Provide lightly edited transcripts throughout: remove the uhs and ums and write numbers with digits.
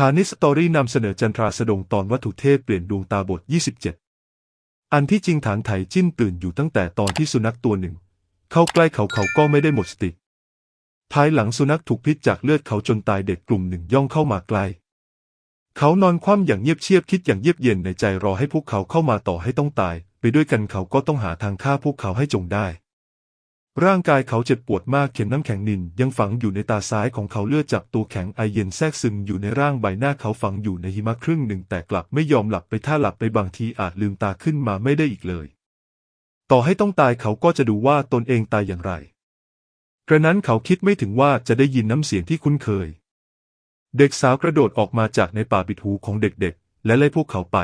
ฐานิสตอรี่นำเสนอจันทราสดงตอนวัตถุเทพเปลี่ยนดวงตาบท27อันที่จริงฐานไถจิ้นตื่นอยู่ตั้งแต่ตอนที่สุนัขตัวหนึ่งเข้าใกล้เขาก็ไม่ได้หมดสติภายหลังสุนัขถูกพิษจากเลือดเขาจนตายเด็กกลุ่มหนึ่งย่องเข้ามาใกล้เขานอนคว่ำอย่างเงียบเชียบคิดอย่างเยือกเย็นในใจรอให้พวกเขาเข้ามาต่อให้ต้องตายไปด้วยกันเขาก็ต้องหาทางฆ่าพวกเขาให้จงได้ร่างกายเขาเจ็บปวดมากเข็มน้ำแข็งนินยังฝังอยู่ในตาซ้ายของเขาเลือดจากตัวแข็งไอเย็นแทรกซึมอยู่ในร่างใบหน้าเขาฝังอยู่ในหิมะครึ่งหนึ่งแต่กลับไม่ยอมหลับไปถ้าหลับไปบางทีอาจลืมตาขึ้นมาไม่ได้อีกเลยต่อให้ต้องตายเขาก็จะดูว่าตนเองตายอย่างไรกระนั้นเขาคิดไม่ถึงว่าจะได้ยินน้ำเสียงที่คุ้นเคยเด็กสาวกระโดดออกมาจากในป่าปิดหูของเด็กๆและไล่พวกเขาไป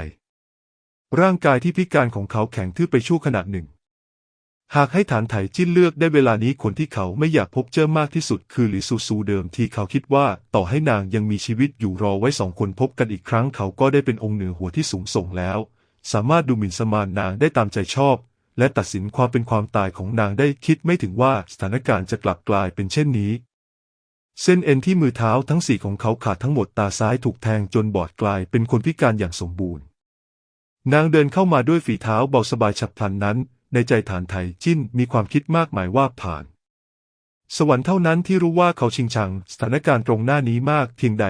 ร่างกายที่พิการของเขาแข็งทื่อไปชั่วขณะหนึ่งหากให้ฐานไถจิ้นเลือกได้เวลานี้คนที่เขาไม่อยากพบเจอมากที่สุดคือหลี่ซูซูเดิมที่เขาคิดว่าต่อให้นางยังมีชีวิตอยู่รอไว้2 คนพบกันอีกครั้งเขาก็ได้เป็นองค์เหนือหัวที่สูงส่งแล้วสามารถดูหมิ่นสมานนางได้ตามใจชอบและตัดสินความเป็นความตายของนางได้คิดไม่ถึงว่าสถานการณ์จะกลับกลายเป็นเช่นนี้เส้นเอ็นที่มือเท้าทั้ง4ของเขาขาดทั้งหมดตาซ้ายถูกแทงจนบอดกลายเป็นคนพิการอย่างสมบูรณ์นางเดินเข้ามาด้วยฝีเท้าเบาสบายฉับพลันนั้นในใจฐานไถจิ้นมีความคิดมากมายว่าผ่านสวรรค์เท่านั้นที่รู้ว่าเขาชิงชังสถานการณ์ตรงหน้านี้มากเพียงใด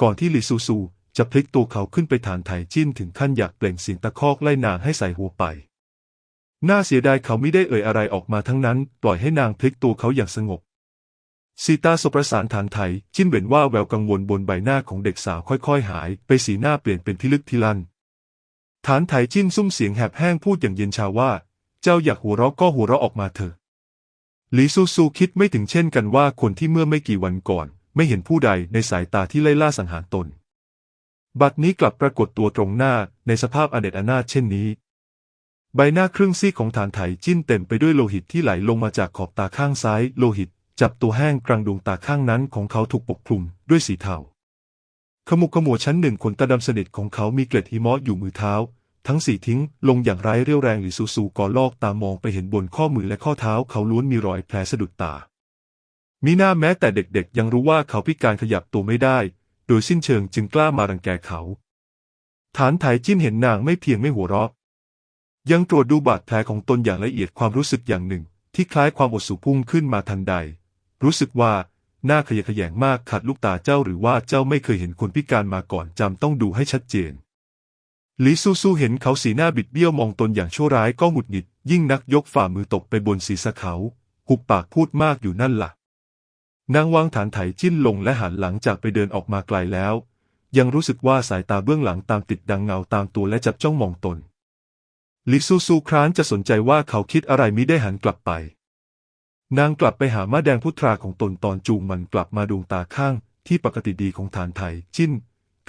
ก่อนที่หลี่ซูซูจะพลิกตัวเขาขึ้นไปฐานไถจิ้นถึงขั้นอยากเปล่งเสียงตะคอกไล่นางให้ใส่หัวไปน่าเสียดายเขาไม่ได้เอ่ยอะไรออกมาทั้งนั้นปล่อยให้นางพลิกตัวเขาอย่างสงบสีตาสบประสานฐานไถจิ้นเห็นว่าแววกังวลบนใบหน้าของเด็กสาวค่อยๆหายไปสีหน้าเปลี่ยนเป็นพิลึกพิลั่นฐานไถจิ้นซุ้มเสียงแหบแห้งพูดอย่างเย็นชาว่าเจ้าอยากหัวเราะก็หัวเราะออกมาเถอะหลี่ซูซูคิดไม่ถึงเช่นกันว่าคนที่เมื่อไม่กี่วันก่อนไม่เห็นผู้ใดในสายตาที่ไล่ล่าสังหารตนบัดนี้กลับปรากฏตัวตรงหน้าในสภาพอเนจอนาถเช่นนี้ใบหน้าครึ่งซีกของฐานไถจิ้นเต็มไปด้วยโลหิตที่ไหลลงมาจากขอบตาข้างซ้ายโลหิตจับตัวแห้งกลางดวงตาข้างนั้นของเขาถูกปกคลุมด้วยสีเทาขมุกขมัวชั้นหนึ่งขนตาดำสนิทของเขามีเกล็ดหิมะอยู่มือเท้าทั้ง4ทิ้งลงอย่างไร้เรี่ยวแรงหลี่ซูซูก็ลอกตามองไปเห็นบนข้อมือและข้อเท้าเขาล้วนมีรอยแผลสะดุดตามิน่าแม้แต่เด็กๆยังรู้ว่าเขาพิการขยับตัวไม่ได้โดยสิ้นเชิงจึงกล้ามารังแกเขาฐานไถจิ้นเห็นนางไม่เพียงไม่หัวเราะยังตรวจดูบาดแผลของตนอย่างละเอียดความรู้สึกอย่างหนึ่งที่คล้ายความอดสูพุ่งขึ้นมาทันใดรู้สึกว่าหน้าขยะแขยงมากขัดลูกตาเจ้าหรือว่าเจ้าไม่เคยเห็นคนพิการมาก่อนจำต้องดูให้ชัดเจนหลี่ซูซูเห็นเขาสีหน้าบิดเบี้ยวมองตนอย่างชั่วร้ายก็หงุดหงิดยิ่งนักยกฝ่ามือตบไปบนศีรษะเขาหุบปากพูดมากอยู่นั่นล่ะนางวางฐานไถจิ้นลงและหันหลังจากไปเดินออกมาไกลแล้วยังรู้สึกว่าสายตาเบื้องหลังตามติดดังเงาตามตัวและจับจ้องมองตนหลี่ซูซูคร้านจะสนใจว่าเขาคิดอะไรมิได้หันกลับไปนางกลับไปหาม้าแดงพุทราของตนตอนจูงมันกลับมาดวงตาข้างที่ปกติดีของฐานไถจิ้น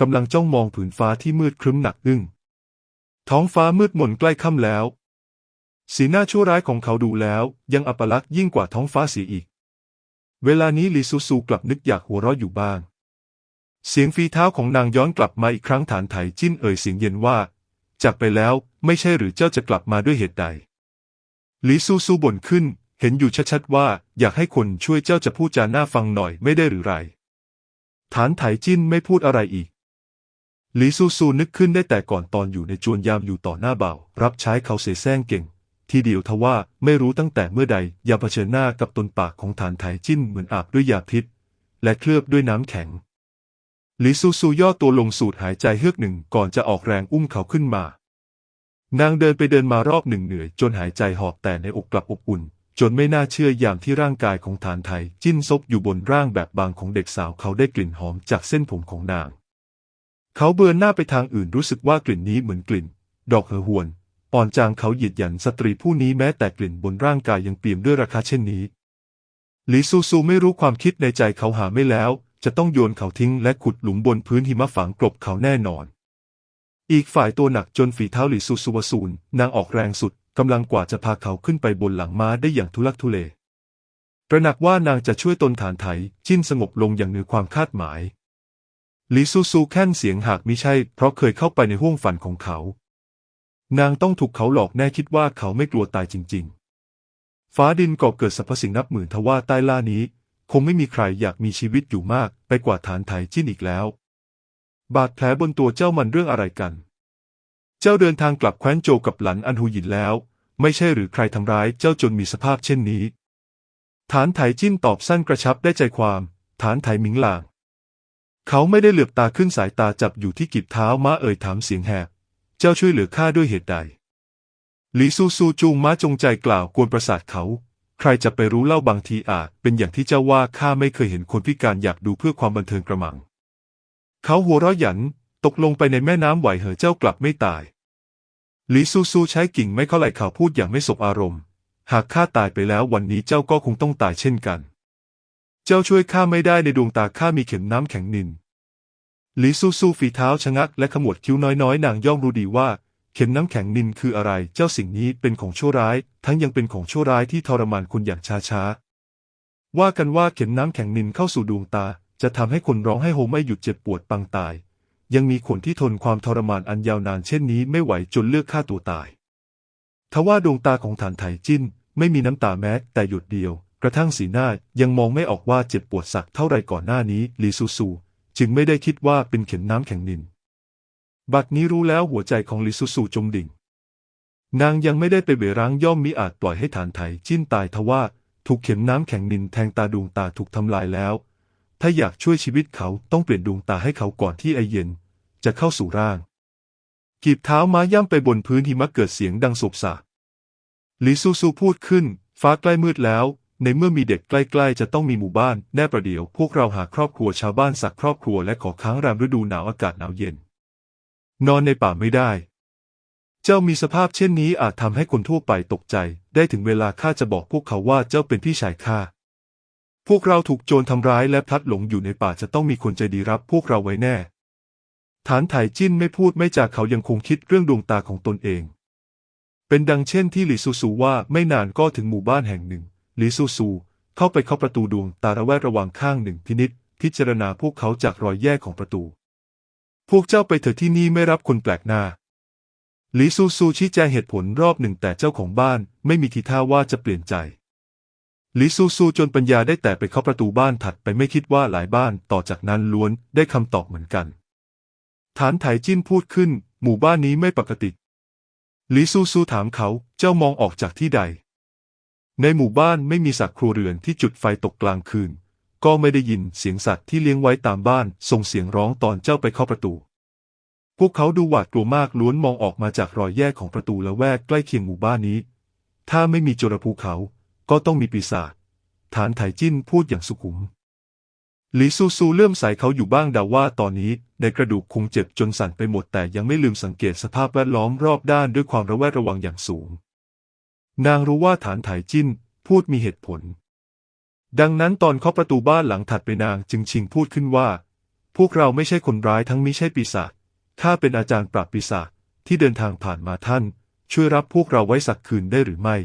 กำลังจ้องมองผืนฟ้าที่มืดครึ้มหนักอึ้งท้องฟ้ามืดมนใกล้ค่ำแล้วสีหน้าชั่วร้ายของเขาดูแล้วยังอัปลักษณ์ยิ่งกว่าท้องฟ้าเสียอีกเวลานี้หลี่ซูซูกลับนึกอยากหัวเราะอยู่บ้างเสียงฝีเท้าของนางย้อนกลับมาอีกครั้งฐานไถจิ้นเอ่ยเสียงเย็นว่าจากไปแล้วไม่ใช่หรือเจ้าจะกลับมาด้วยเหตุใดหลี่ซูซูบ่นขึ้นเห็นอยู่ชัดๆว่าอยากให้คนช่วยเจ้าจะพูดจาน่าฟังหน่อยไม่ได้หรือไรฐานไถจิ้นไม่พูดอะไรอีกหลี่ซูซูนึกขึ้นได้แต่ก่อนตอนอยู่ในจวนยามอยู่ต่อหน้าบ่าวรับใช้เขาเสแสร้งเก่งทีเดียวทว่าไม่รู้ตั้งแต่เมื่อใดยามเผชิญหน้ากับตนปากของฐานไถจิ้นเหมือนอาบด้วยยาพิษและเคลือบด้วยน้ำแข็งหลี่ซูซูย่อตัวลงสูดหายใจเฮือกหนึ่งก่อนจะออกแรงอุ้มเขาขึ้นมานางเดินไปเดินมารอบหนึ่งเหนื่อยจนหายใจหอบแต่ในอกกลับอบอุ่นจนไม่น่าเชื่อยามที่ร่างกายของฐานไถจิ้นซบอยู่บนร่างแบบบางของเด็กสาวเขาได้กลิ่นหอมจากเส้นผมของนางเขาเบือนหน้าไปทางอื่นรู้สึกว่ากลิ่นนี้เหมือนกลิ่นดอกเหอหวนอ่อนจางเขาเหยียดหยันสตรีผู้นี้แม้แต่กลิ่นบนร่างกายยังเปี่ยมด้วยราคาเช่นนี้หลี่ซูซูไม่รู้ความคิดในใจเขาหาไม่แล้วจะต้องโยนเขาทิ้งและขุดหลุมบนพื้นหิมะฝังกลบเขาแน่นอนอีกฝ่ายตัวหนักจนฝีเท้าหลี่ซูซูวสูนนางออกแรงสุดกำลังกว่าจะพาเขาขึ้นไปบนหลังม้าได้อย่างทุลักทุเลตระหนักว่านางจะช่วยตนฐานไถจิ้นสงบลงอย่างเหนือความคาดหมายหลี่ซูซูแค่นเสียงหากมิใช่เพราะเคยเข้าไปในห้วงฝันของเขานางต้องถูกเขาหลอกแน่คิดว่าเขาไม่กลัวตายจริงๆฟ้าดินก่อเกิดสรรพสิ่งนับหมื่นทว่าใต้ล่านี้คงไม่มีใครอยากมีชีวิตอยู่มากไปกว่าฐานไถจิ้นอีกแล้ว บาดแผลบนตัวเจ้ามันเรื่องอะไรกันเจ้าเดินทางกลับแคว้นโจวกับหลันอันหูหยินแล้วไม่ใช่หรือใครทำร้ายเจ้าจนมีสภาพเช่นนี้ฐานไถจิ้นตอบสั้นกระชับได้ใจความฐานไถหมิงหลางเขาไม่ได้เหลือบตาขึ้นสายตาจับอยู่ที่กีบเท้าม้าเอ่ยถามเสียงแหบเจ้าช่วยเหลือข้าด้วยเหตุใดหลีซูซูจูงม้าจงใจกล่าวกวนประสาทเขาใครจะไปรู้เล่าบางทีอาจเป็นอย่างที่เจ้าว่าข้าไม่เคยเห็นคนพิการอยากดูเพื่อความบันเทิงกระมังเขาหัวเราะหยันตกลงไปในแม่น้ำไหวเหอเจ้ากลับไม่ตายหลีซูซูใช้กิ่งไม้เข้าไหล่เขาพูดอย่างไม่สบอารมณ์หากข้าตายไปแล้ววันนี้เจ้าก็คงต้องตายเช่นกันเจ้าช่วยข้าไม่ได้ในดวงตาข้ามีเข็มน้ำแข็งนินหลีซูซูฝีเท้าชะงักและขมวดคิ้วน้อยๆนางย่อมรู้ดีว่าเข็มน้ำแข็งนินคืออะไรเจ้าสิ่งนี้เป็นของชั่วร้ายทั้งยังเป็นของชั่วร้ายที่ทรมานคนอย่างช้าๆว่ากันว่าเข็มน้ำแข็งนินเข้าสู่ดวงตาจะทำให้คนร้องให้โฮไม่หยุดเจ็บปวดปางตายยังมีคนที่ทนความทรมานอันยาวนานเช่นนี้ไม่ไหวจนเลือกฆ่าตัวตายทว่าดวงตาของฐานไถจิ้นไม่มีน้ำตาแม้แต่หยดเดียวกระทั่งสีหน้ายังมองไม่ออกว่าเจ็บปวดสักเท่าไรก่อนหน้านี้หลีซูซูจึงไม่ได้คิดว่าเป็นเข็มน้ำแข็งนินบัดนี้รู้แล้วหัวใจของหลีซูซูจมดิ่งนางยังไม่ได้ไปเบร้างย่อมมิอาจปล่อยให้ฐานไถจิ้นตายทว่าถูกเข็มน้ำแข็งนินแทงตาดวงตาถูกทำลายแล้วถ้าอยากช่วยชีวิตเขาต้องเปลี่ยนดวงตาให้เขาก่อนที่ไอเย็นจะเข้าสู่ร่างกีบเท้าม้าย่ำไปบนพื้นหิมะเกิดเสียงดังโศกสะหลีซูซูพูดขึ้นฟ้าใกล้มืดแล้วในเมื่อมีเด็กใกล้ๆจะต้องมีหมู่บ้านแน่ประเดี๋ยวพวกเราหาครอบครัวชาวบ้านสักครอบครัวและขอค้างแรมฤดูหนาวอากาศหนาวเย็นนอนในป่าไม่ได้เจ้ามีสภาพเช่นนี้อาจทำให้คนทั่วไปตกใจได้ถึงเวลาข้าจะบอกพวกเขาว่าเจ้าเป็นพี่ชายข้าพวกเราถูกโจรทำร้ายและพลัดหลงอยู่ในป่าจะต้องมีคนใจดีรับพวกเราไว้แน่ฐานไถจิ้นไม่พูดไม่จาเขายังคงคิดเรื่องดวงตาของตนเองเป็นดังเช่นที่หลีซูซูว่าไม่นานก็ถึงหมู่บ้านแห่งหนึ่งหลีซูซูเข้าไปเคาะประตูดวงตาระแวดระวังข้างหนึ่งพิจารณาพวกเขาจากรอยแยกของประตูพวกเจ้าไปเถิดที่นี่ไม่รับคนแปลกหน้าหลีซูซูชี้แจงเหตุผลรอบหนึ่งแต่เจ้าของบ้านไม่มีทีท่าว่าจะเปลี่ยนใจหลีซูซูจนปัญญาได้แต่ไปเคาะประตูบ้านถัดไปไม่คิดว่าหลายบ้านต่อจากนั้นล้วนได้คำตอบเหมือนกันฐานไถจิ้นพูดขึ้นหมู่บ้านนี้ไม่ปกติหลีซูซูถามเขาเจ้ามองออกจากที่ใดในหมู่บ้านไม่มีสัตว์ครัวเรือนที่จุดไฟตกกลางคืนก็ไม่ได้ยินเสียงสัตว์ที่เลี้ยงไว้ตามบ้านส่งเสียงร้องตอนเจ้าไปเคาะประตูพวกเขาดูหวาดกลัวมากล้วนมองออกมาจากรอยแยกของประตูละแวกใกล้เคียงหมู่บ้านนี้ถ้าไม่มีโจรภูเขาก็ต้องมีปีศาจฐานไถจิ้นพูดอย่างสุขุมหลีซูซูเลื่อมใสเขาอยู่บ้างเดาว่าตอนนี้ในกระดูกคงเจ็บจนสั่นไปหมดแต่ยังไม่ลืมสังเกตสภาพแวดล้อมรอบด้านด้วยความระแวดระวังอย่างสูงนางรู้ว่าฐานไถจิ้นพูดมีเหตุผลดังนั้นตอนเคาะประตูบ้านหลังถัดไปนางจึงชิงพูดขึ้นว่าพวกเราไม่ใช่คนร้ายทั้งมิใช่ปีศาจข้าเป็นอาจารย์ปราบปีศาจที่เดินทางผ่านมาท่านช่วยรับพวกเราไว้สักคืนได้หรือไม่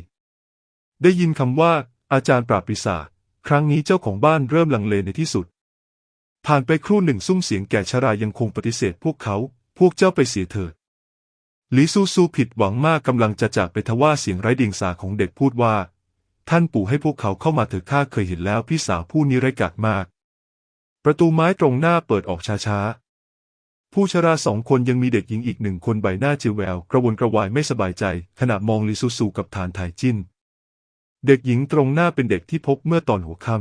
ได้ยินคำว่าอาจารย์ปราบปีศาจครั้งนี้เจ้าของบ้านเริ่มลังเลในที่สุดผ่านไปครู่หนึ่งซุ้มเสียงแก่ชรายังคงปฏิเสธพวกเขาพวกเจ้าไปเสียเถิดหลีซูซูผิดหวังมากกำลังจะจากไปทว่าเสียงไร้เดียงสาของเด็กพูดว่าท่านปู่ให้พวกเขาเข้ามาเถิดข้าเคยเห็นแล้วพี่สาวผู้นี้ร้ายกาจมากประตูไม้ตรงหน้าเปิดออกช้าๆผู้ชราสองคนยังมีเด็กหญิงอีกหนึ่งคนใบหน้าเจียวแววกระวนกระวายไม่สบายใจขณะมองหลีซูซูกับฐานไถจิ้นเด็กหญิงตรงหน้าเป็นเด็กที่พบเมื่อตอนหัวค่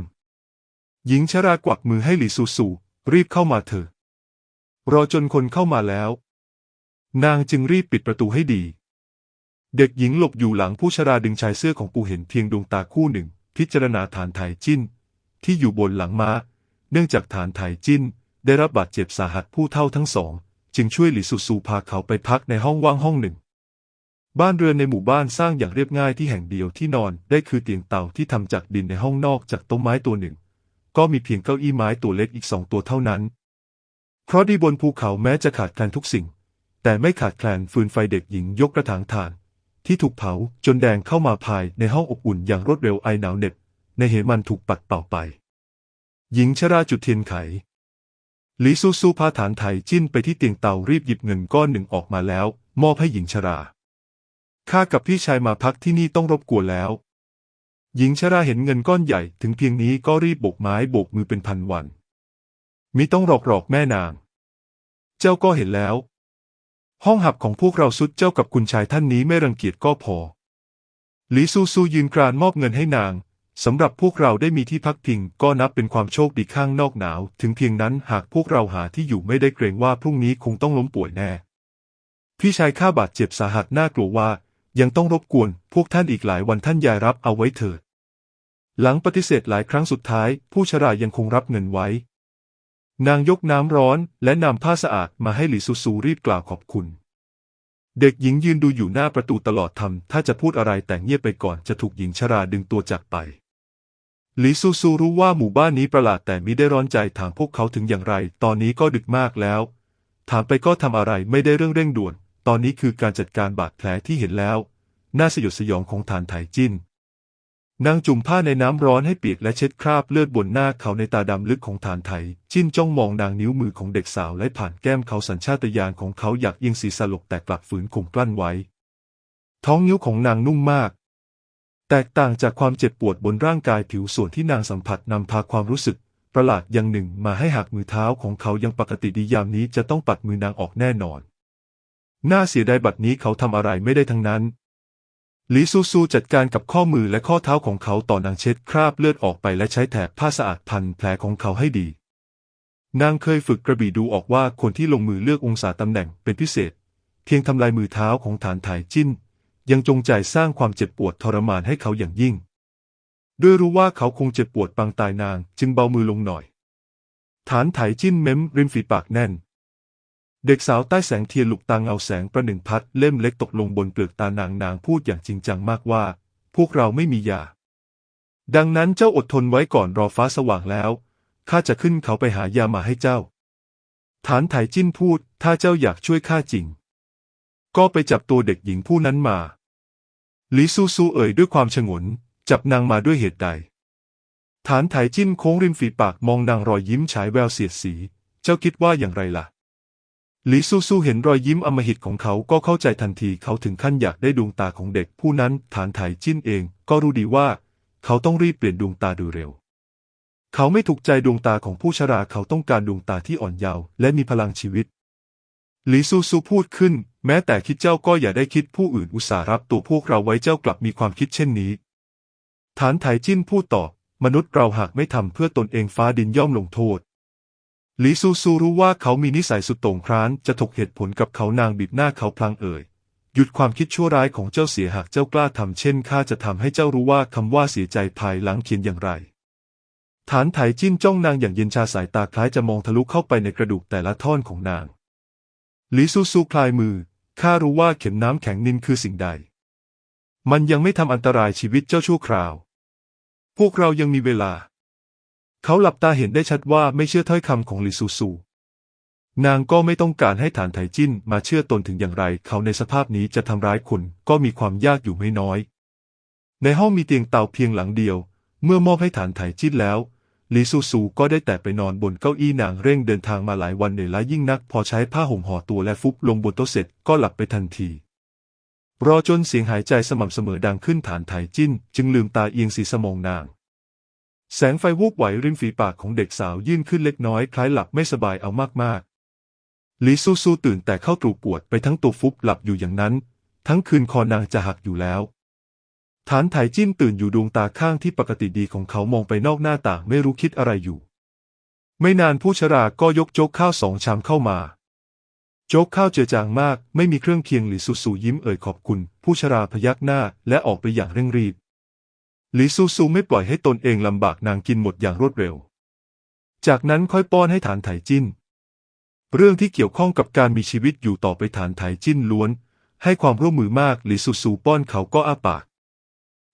ำหญิงชรากวักมือให้หลีซูซูรีบเข้ามาเถอะรอจนคนเข้ามาแล้วนางจึงรีบปิดประตูให้ดีเด็กหญิงหลบอยู่หลังผู้ชราดึงชายเสื้อของปู่เห็นเพียงดวงตาคู่หนึ่งพิจารณาฐานไถจิ้นที่อยู่บนหลังม้าเนื่องจากฐานไถจิ้นได้รับบาดเจ็บสาหัสผู้เฒ่าทั้งสองจึงช่วยหลีซูซูพาเขาไปพักในห้องว่างห้องหนึ่งบ้านเรือนในหมู่บ้านสร้างอย่างเรียบง่ายที่แห่งเดียวที่นอนได้คือเตียงเต่าที่ทำจากดินในห้องนอกจากต้นไม้ตัวหนึ่งก็มีเพียงเก้าอี้ไม้ตัวเล็กอีก2 ตัวเท่านั้นเพราะดีบนภูเขาแม้จะขาดแคลนทุกสิ่งแต่ไม่ขาดแคลนฟืนไฟเด็กหญิงยกกระถางถ่านที่ถูกเผาจนแดงเข้ามาภายในห้องอบอุ่นอย่างรวดเร็วไอหนาวเหน็บในเหมันถูกปัดเป่าไปหญิงชราจุดเทียนไขหลีซูซูพาฐานไถจิ้นไปที่เตียงเต่ารีบหยิบเงินก้อนหนึ่งออกมาแล้วมอบให้หญิงชราข้ากับพี่ชายมาพักที่นี่ต้องรบกวนแล้วหญิงชราเห็นเงินก้อนใหญ่ถึงเพียงนี้ก็รีบโบกไม้โบกมือเป็นพันวันมิต้องหลอกแม่นาง เจ้าก็เห็นแล้วห้องหับของพวกเราสุดเจ้ากับคุณชายท่านนี้ไม่รังเกียจก็พอหลีซูซูยืนกรานมอบเงินให้นางสำหรับพวกเราได้มีที่พักพิงก็นับเป็นความโชคดีข้างนอกหนาวถึงเพียงนั้นหากพวกเราหาที่อยู่ไม่ได้เกรงว่าพรุ่งนี้คงต้องล้มป่วยแน่พี่ชายข้าบาดเจ็บสาหัสน่ากลัวว่ายังต้องรบกวนพวกท่านอีกหลายวันท่านยายรับเอาไว้เถิดหลังปฏิเสธหลายครั้งสุดท้ายผู้ชรายังคงรับเงินไว้นางยกน้ำร้อนและนำผ้าสะอาดมาให้หลี่ซูซูรีบกล่าวขอบคุณเด็กหญิงยืนดูอยู่หน้าประตูตลอดทำถ้าจะพูดอะไรแต่เงียบไปก่อนจะถูกหญิงชราดึงตัวจากไปหลี่ซูซูรู้ว่าหมู่บ้านนี้ประหลาดแต่มิได้ร้อนใจถามพวกเขาถึงอย่างไรตอนนี้ก็ดึกมากแล้วถามไปก็ทำอะไรไม่ได้เรื่องเร่งด่วนตอนนี้คือการจัดการบาดแผลที่เห็นแล้วน่าสยดสยองของฐานไถจิ้นนางจุ่มผ้าในน้ำร้อนให้เปียกและเช็ดคราบเลือดบนหน้าเขาในตาดำลึกของฐานไถจิ้นจ้องมองนางนิ้วมือของเด็กสาวและผ่านแก้มเขาสัญชาตญาณของเขาอยากเอียงศีรษะหลบแต่กลับฝืนข่มกลั้นไว้ท้องนิ้วของนางนุ่มมากแตกต่างจากความเจ็บปวดบนร่างกายผิวส่วนที่นางสัมผัสนำพาความรู้สึกประหลาดอย่างหนึ่งมาให้หากมือเท้าของเขายังปกติดียามนี้จะต้องปัดมือนางออกแน่นอนน่าเสียดายบัดนี้เขาทำอะไรไม่ได้ทั้งนั้นหลี่ซูซูจัดการกับข้อมือและข้อเท้าของเขาต่อนางเช็ดคราบเลือดออกไปและใช้แถบผ้าสะอาดพันแผลของเขาให้ดีนางเคยฝึกกระบี่ดูออกว่าคนที่ลงมือเลือกองศาตำแหน่งเป็นพิเศษเพียงทำลายมือเท้าของฐานไถจิ้นยังจงใจสร้างความเจ็บปวดทรมานให้เขาอย่างยิ่งด้วยรู้ว่าเขาคงเจ็บปวดปางตายนางจึงเบามือลงหน่อยฐานไถจิ้นเม้มริมฝีปากแน่นเด็กสาวใต้แสงเทียนลุกตาเงาแสงประหนึ่งพัดเล่มเล็กตกลงบนเปลือกตานางพูดอย่างจริงจังมากว่าพวกเราไม่มียาดังนั้นเจ้าอดทนไว้ก่อนรอฟ้าสว่างแล้วข้าจะขึ้นเขาไปหายามาให้เจ้าฐานไถจิ้นพูดถ้าเจ้าอยากช่วยข้าจริงก็ไปจับตัวเด็กหญิงผู้นั้นมาหลี่ซูซูเอ่ยด้วยความฉงนจับนางมาด้วยเหตุใดฐานไถจิ้นโค้งริมฝีปากมองนางรอยยิ้มฉายแววเสียดสีเจ้าคิดว่าอย่างไรล่ะหลี่ซูซูเห็นรอยยิ้มอำมหิตของเขาก็เข้าใจทันทีเขาถึงขั้นอยากได้ดวงตาของเด็กผู้นั้นฐานไถจิ้นเองก็รู้ดีว่าเขาต้องรีบเปลี่ยนดวงตาดูเร็วเขาไม่ถูกใจดวงตาของผู้ชราเขาต้องการดวงตาที่อ่อนเยาว์และมีพลังชีวิตหลี่ซูซูพูดขึ้นแม้แต่คิดเจ้าก็อย่าได้คิดผู้อื่นอุตส่าห์รับตัวพวกเราไว้เจ้ากลับมีความคิดเช่นนี้ฐานไถจิ้นพูดตอบมนุษย์เราหากไม่ทำเพื่อตนเองฟ้าดินย่อมลงโทษหลี่ซูซูรู้ว่าเขามีนิสัยสุดโต่งคร้านจะถกเหตุผลกับเขานางบีบหน้าเขาพลางเอ่ยหยุดความคิดชั่วร้ายของเจ้าเสียหากเจ้ากล้าทำเช่นข้าจะทำให้เจ้ารู้ว่าคำว่าเสียใจภายหลังเขียนอย่างไรฐานไถจิ้นจ้องนางอย่างเย็นชาสายตาคล้ายจะมองทะลุเข้าไปในกระดูกแต่ละท่อนของนางหลี่ซูซูคลายมือข้ารู้ว่าเข็มน้ำแข็งนินคือสิ่งใดมันยังไม่ทำอันตรายชีวิตเจ้าชั่วคราวพวกเรายังมีเวลาเขาหลับตาเห็นได้ชัดว่าไม่เชื่อถ้อยคำของหลี่ซูซูนางก็ไม่ต้องการให้ฐานไถจิ้นมาเชื่อตนถึงอย่างไรเขาในสภาพนี้จะทำร้ายคนก็มีความยากอยู่ไม่น้อยในห้องมีเตียงเตาเพียงหลังเดียวเมื่อมอบให้ฐานไถจิ้นแล้วหลี่ซูซูก็ได้แต่ไปนอนบนเก้าอี้นางเร่งเดินทางมาหลายวันเหนื่อยล้ายิ่งนักพอใช้ผ้าห่มห่อตัวและฟุบลงบนโต๊ะเสร็จก็หลับไปทันทีรอจนเสียงหายใจสม่ำเสมอดังขึ้นฐานไถจิ้นจึงลืมตาเอียงศีรษะมองนางแสงไฟวูบไหวริมฝีปากของเด็กสาวยื่นขึ้นเล็กน้อยคล้ายหลับไม่สบายเอามากๆหลี่ซูซูตื่นแต่เข้าตรูปวดไปทั้งตัวฟุบหลับอยู่อย่างนั้นทั้งคืนคอนางจะหักอยู่แล้วฐานไถจิ้นตื่นอยู่ดวงตาข้างที่ปกติดีของเขามองไปนอกหน้าต่างไม่รู้คิดอะไรอยู่ไม่นานผู้ชราก็ยกโจ๊กข้าว2 ชามเข้ามาโจ๊กข้าวเจือจางมากไม่มีเครื่องเคียงหลี่ซูซูยิ้มเอ่ยขอบคุณผู้ชราพยักหน้าและออกไปอย่างเร่งรีบหลี่ซูซูไม่ปล่อยให้ตนเองลำบากนางกินหมดอย่างรวดเร็วจากนั้นค่อยป้อนให้ฐานไถจิ้นเรื่องที่เกี่ยวข้องกับการมีชีวิตอยู่ต่อไปฐานไถจิ้นล้วนให้ความร่วมมือมากหลี่ซูซูป้อนเขาก็อ้าปาก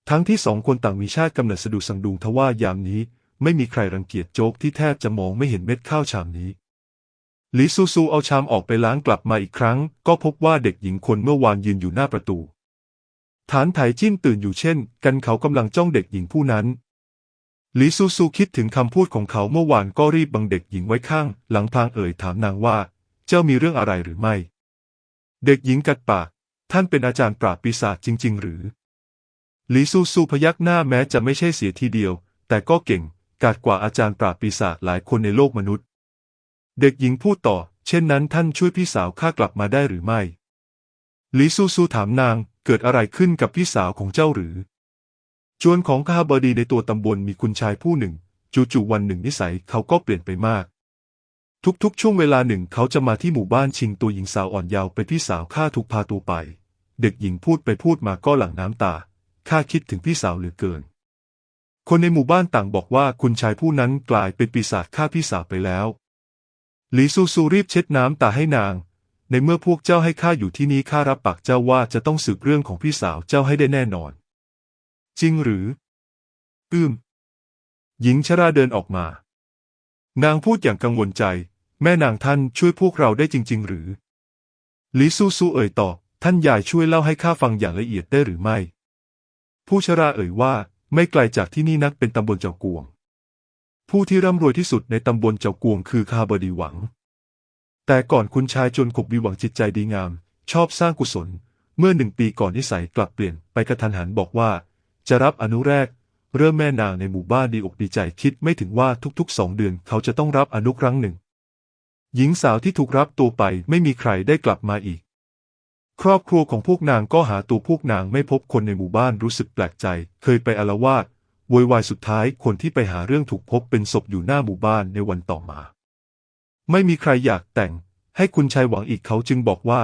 ทั้งที่2 คนต่างมีชาติกำเนิดสะดุดสังดุงทว่ายามนี้ไม่มีใครรังเกียจโจ๊กที่แทบจะมองไม่เห็นเม็ดข้าวชามนี้หลี่ซูซูเอาชามออกไปล้างกลับมาอีกครั้งก็พบว่าเด็กหญิงคนเมื่อวานยืนอยู่หน้าประตูฐานไถจิ้นตื่นอยู่เช่นกันเขากำลังจ้องเด็กหญิงผู้นั้นหลี่ซูซูคิดถึงคำพูดของเขาเมื่อวานก็รีบบังเด็กหญิงไว้ข้างหลังพลางเอ่ยถามนางว่าเจ้ามีเรื่องอะไรหรือไม่เด็กหญิงกัดปากท่านเป็นอาจารย์ปราบปีศาจจริงๆหรือหลี่ซูซูพยักหน้าแม้จะไม่ใช่เสียทีเดียวแต่ก็เก่งกาจกว่าอาจารย์ปราบปีศาจหลายคนในโลกมนุษย์เด็กหญิงพูดต่อ เช่นนั้นท่านช่วยพี่สาวข้ากลับมาได้หรือไม่หลีซูซูถามนางเกิดอะไรขึ้นกับพี่สาวของเจ้าหรือจวนของข้าบดีในตัวตำบลมีคุณชายผู้หนึ่งจู่ๆวันหนึ่งนิสัยเขาก็เปลี่ยนไปมากทุกๆช่วงเวลาหนึ่งเขาจะมาที่หมู่บ้านชิงตัวหญิงสาวอ่อนเยาว์เป็นพี่สาวข้าถูกพาตัวไปเด็กหญิงพูดไปพูดมาก็หลั่งน้ำตาข้าคิดถึงพี่สาวเหลือเกินคนในหมู่บ้านต่างบอกว่าคุณชายผู้นั้นกลายเป็นปีศาจฆ่าพี่สาวไปแล้วหลีซูซูรีบเช็ดน้ำตาให้นางในเมื่อพวกเจ้าให้ข้าอยู่ที่นี้ข้ารับปากเจ้าว่าจะต้องสืบเรื่องของพี่สาวเจ้าให้ได้แน่นอนจริงหรือหญิงชราเดินออกมานางพูดอย่างกังวลใจแม่นางท่านช่วยพวกเราได้จริงๆหรือหลีซูซูเอ่ยตอบท่านยายช่วยเล่าให้ข้าฟังอย่างละเอียดได้หรือไม่ผู้ชราเอ่ยว่าไม่ไกลจากที่นี่นักเป็นตำบลเจ้ากวงผู้ที่ร่ำรวยที่สุดในตำบลเจ้ากวงคือข้าบดีหวังแต่ก่อนคุณชายจนขบดีหวังจิตใจดีงามชอบสร้างกุศลเมื่อ1 ปีก่อนนิสัยกลับเปลี่ยนไปกระทันหันบอกว่าจะรับอนุแรกเริ่มแม่นางในหมู่บ้านดีอกดีใจคิดไม่ถึงว่าทุกๆ2 เดือนเขาจะต้องรับอนุครั้งหนึ่งหญิงสาวที่ถูกรับตัวไปไม่มีใครได้กลับมาอีกครอบครัวของพวกนางก็หาตัวพวกนางไม่พบคนในหมู่บ้านรู้สึกแปลกใจเคยไปอาละวาดโวยวายสุดท้ายคนที่ไปหาเรื่องถูกพบเป็นศพอยู่หน้าหมู่บ้านในวันต่อมาไม่มีใครอยากแต่งให้คุณชายหวังอีกเขาจึงบอกว่า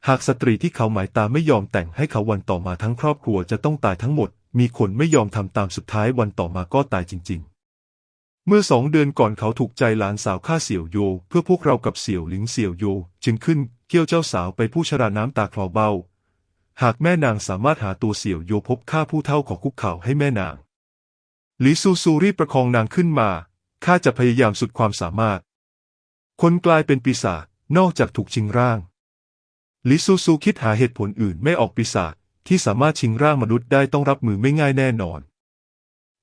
หากสตรีที่เขาหมายตามไม่ยอมแต่งให้เขาวันต่อมาทั้งครอบครัวจะต้องตายทั้งหมดมีคนไม่ยอมทำตามสุดท้ายวันต่อมาก็ตายจริงๆเมื่อ2 เดือนก่อนเขาถูกใจหลานสาวฆ่าเสี่ยวโยเพื่อพวกเรากับเสี่ยวหลิงเสี่ยวโยจึงขึ้นเกี่ยวเจ้าสาวไปผู้ชราน้ำตาคลอเบ้าหากแม่นางสามารถหาตัวเสี่ยวโยพบฆ่าผู้เฒ่าขอคุกเข่าให้แม่นางหลีซูซูรีบประคองนางขึ้นมาข้าจะพยายามสุดความสามารถคนกลายเป็นปีศาจนอกจากถูกชิงร่างหลีซูซูคิดหาเหตุผลอื่นไม่ออกปีศาจที่สามารถชิงร่างมนุษย์ได้ต้องรับมือไม่ง่ายแน่นอน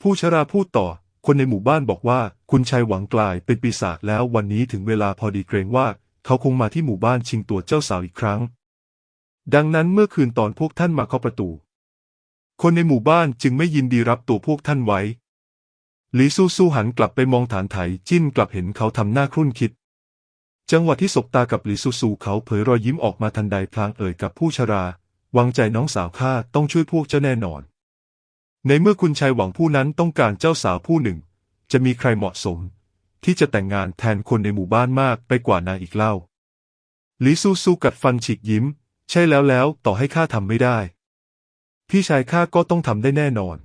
ผู้ชราพูดต่อคนในหมู่บ้านบอกว่าคุณชายหวังกลายเป็นปีศาจแล้ววันนี้ถึงเวลาพอดีเกรงว่าเขาคงมาที่หมู่บ้านชิงตัวเจ้าสาวอีกครั้งดังนั้นเมื่อคืนตอนพวกท่านมาเคาะประตูคนในหมู่บ้านจึงไม่ยินดีรับตัวพวกท่านไว้หลีซูซูหันกลับไปมองฐานไถจิ้นกลับเห็นเขาทำหน้าครุ่นคิดจังหวะที่สบตากับหลีซูซูเขาเผยรอยยิ้มออกมาทันใดพลางเอ่ยกับผู้ชราวางใจน้องสาวข้าต้องช่วยพวกเจ้าแน่นอนในเมื่อคุณชายหวังผู้นั้นต้องการเจ้าสาวผู้หนึ่งจะมีใครเหมาะสมที่จะแต่งงานแทนคนในหมู่บ้านมากไปกว่านางอีกเล่าหลีซูซูกัดฟันฉีกยิ้มใช่แล้วต่อให้ข้าทำไม่ได้พี่ชายข้าก็ต้องทำได้แน่นอน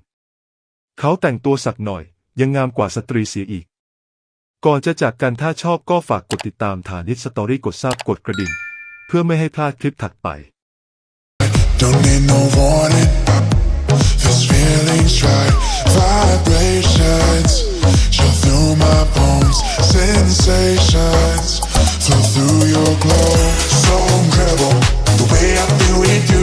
เขาแต่งตัวสักหน่อยยังงามกว่าสตรีเสียอีกก่อนจะจากกันถ้าชอบก็ฝากกดติดตามฐานิชสตอรี่กดซับกดกระดิ่งเพื่อไม่ให้พลาดคลิปถัดไป Don't need no warning. This feeling's right. Vibrations chill through my bones. Sensations flow through your glow. So incredible the way I feel with you.